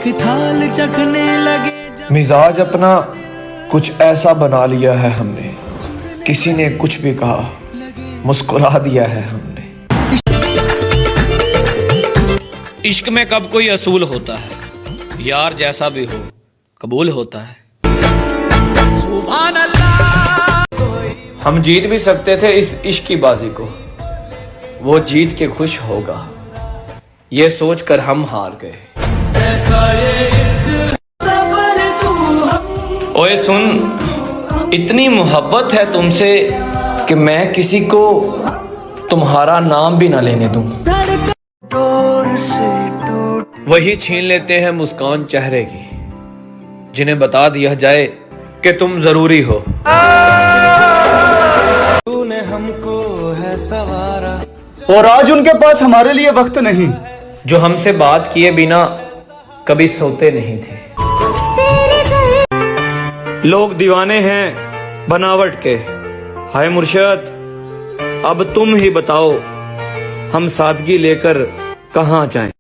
एक थाल चखने लगे। मिजाज अपना कुछ ऐसा बना लिया है हमने, किसी ने कुछ भी कहा मुस्कुरा दिया है हमने। इश्क में कब कोई असूल होता है, यार जैसा भी हो कबूल होता है। सुभान अल्लाह। हम जीत भी सकते थे इस इश्क की बाजी को, वो जीत के खुश होगा ये सोचकर हम हार गए। ओए सुन, इतनी मोहब्बत है तुमसे कि मैं किसी को तुम्हारा नाम भी ना लेने दूं। वही छीन लेते हैं मुस्कान चेहरे की, जिन्हें बता दिया जाए कि तुम जरूरी हो। तूने हमको है सवारा, और आज उनके पास हमारे लिए वक्त नहीं। जो हमसे बात किए बिना कभी सोते नहीं थे। लोग दीवाने हैं बनावट के, हाय मुर्शद अब तुम ही बताओ हम सादगी लेकर कहाँ जाएं।